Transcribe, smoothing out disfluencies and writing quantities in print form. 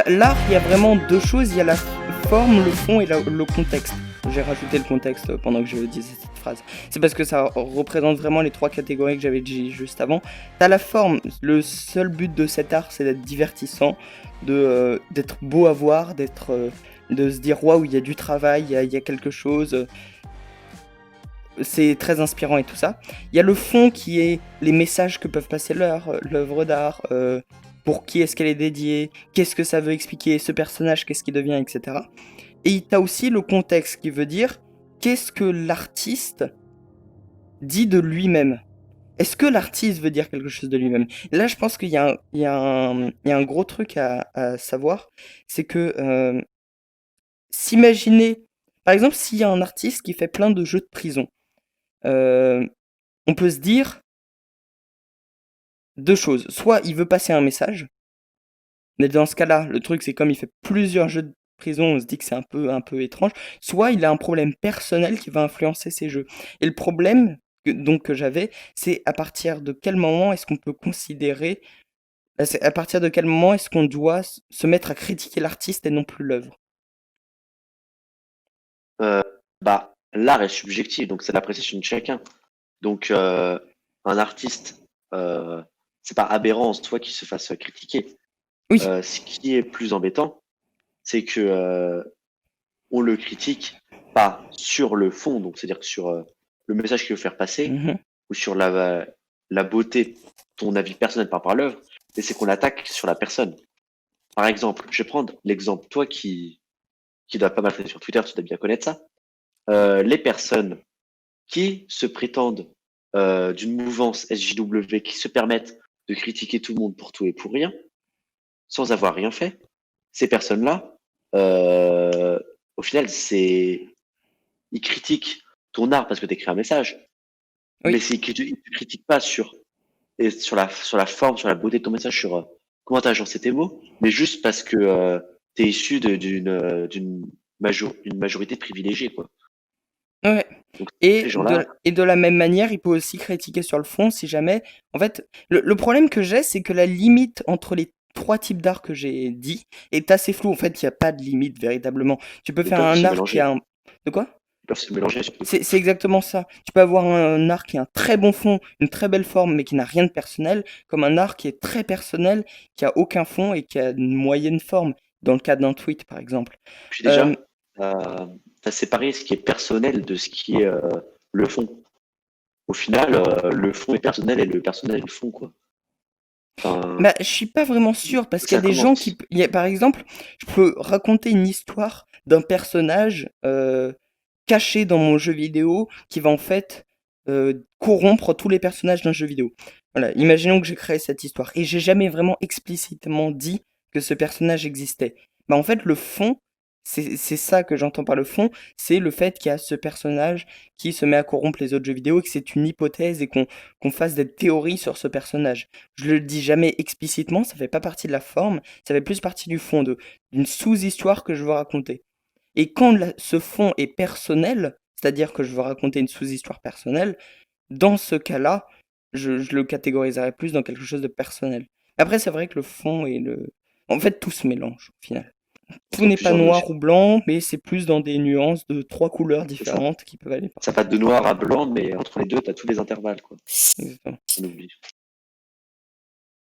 L'art, il y a vraiment deux choses, il y a la forme, le fond et le contexte. J'ai rajouté le contexte pendant que je disais cette phrase. C'est parce que ça représente vraiment les trois catégories que j'avais dit juste avant. T'as la forme, le seul but de cet art, c'est d'être divertissant, d'être beau à voir, de se dire waouh, il y a du travail, il y a quelque chose. C'est très inspirant et tout ça. Il y a le fond qui est les messages que peuvent passer l'œuvre d'art, pour qui est-ce qu'elle est dédiée, qu'est-ce que ça veut expliquer, ce personnage, qu'est-ce qu'il devient, etc. Et tu as aussi le contexte qui veut dire qu'est-ce que l'artiste dit de lui-même. Est-ce que l'artiste veut dire quelque chose de lui-même? Là, je pense qu'il y a un gros truc à savoir, c'est que s'imaginer, par exemple, s'il y a un artiste qui fait plein de jeux de prison, euh, on peut se dire deux choses. Soit il veut passer un message, mais dans ce cas-là, le truc c'est comme il fait plusieurs jeux de prison, on se dit que c'est un peu étrange. Soit il a un problème personnel qui va influencer ses jeux. Et le problème que j'avais, c'est à partir de quel moment est-ce qu'on peut considérer, c'est à partir de quel moment est-ce qu'on doit se mettre à critiquer l'artiste et non plus l'œuvre. Euh, L'art est subjectif, donc c'est l'appréciation de chacun. Donc, un artiste, c'est pas aberrant en soi qu'il se fasse critiquer. Oui. Ce qui est plus embêtant, c'est que on le critique pas sur le fond, donc c'est-à-dire que sur le message qu'il veut faire passer, Mhm. ou sur la beauté, ton avis personnel par rapport à l'œuvre, et c'est qu'on attaque sur la personne. Par exemple, je vais prendre l'exemple, toi qui dois pas mal traîner sur Twitter, tu dois bien connaître ça. Les personnes qui se prétendent d'une mouvance SJW, qui se permettent de critiquer tout le monde pour tout et pour rien, sans avoir rien fait, ces personnes-là, au final, ils critiquent ton art parce que tu écris un message, mais Oui. ils ne critiquent pas sur la forme, sur la beauté de ton message, sur comment tu as agencé tes mots, mais juste parce que tu es issu d'une majorité privilégiée, quoi. Ouais. Donc, ces Et gens-là, de la même manière, il peut aussi critiquer sur le fond si jamais. En fait, le problème que j'ai, c'est que la limite entre les trois types d'art que j'ai dit est assez floue. En fait, il n'y a pas de limite véritablement. Tu peux ils faire peuvent un se art qui a mélanger. un. De quoi? Ils peuvent se mélanger, surtout. C'est exactement ça. Tu peux avoir un art qui a un très bon fond, une très belle forme, mais qui n'a rien de personnel, comme un art qui est très personnel, qui a aucun fond et qui a une moyenne forme, dans le cas d'un tweet, par exemple. Puis Euh, déjà, t'as séparé ce qui est personnel de ce qui est le fond. Au final, le fond est personnel et le personnel est le fond, quoi. Enfin, Bah, je suis pas vraiment sûr parce qu'il y a ça des gens commence. par exemple, je peux raconter une histoire d'un personnage caché dans mon jeu vidéo qui va en fait corrompre tous les personnages d'un jeu vidéo. Voilà, imaginons que j'ai créé cette histoire et j'ai jamais vraiment explicitement dit que ce personnage existait. Bah en fait, le fond, c'est ça que j'entends par le fond, c'est le fait qu'il y a ce personnage qui se met à corrompre les autres jeux vidéo et que c'est une hypothèse et qu'on fasse des théories sur ce personnage. Je le dis jamais explicitement, ça fait pas partie de la forme, ça fait plus partie du fond, d'une sous-histoire que je veux raconter. Et quand ce fond est personnel, c'est-à-dire que je veux raconter une sous-histoire personnelle, dans ce cas-là, je le catégoriserais plus dans quelque chose de personnel. Après, c'est vrai que le fond et le. En fait, tout se mélange au final. Tout Dans n'est pas plusieurs notions. noir ou blanc, mais c'est plus dans des nuances de trois couleurs C'est ça. différentes qui peuvent aller Ça partout. passe de noir à blanc, mais entre les deux, t'as tous les intervalles, quoi. Exactement. On oublie.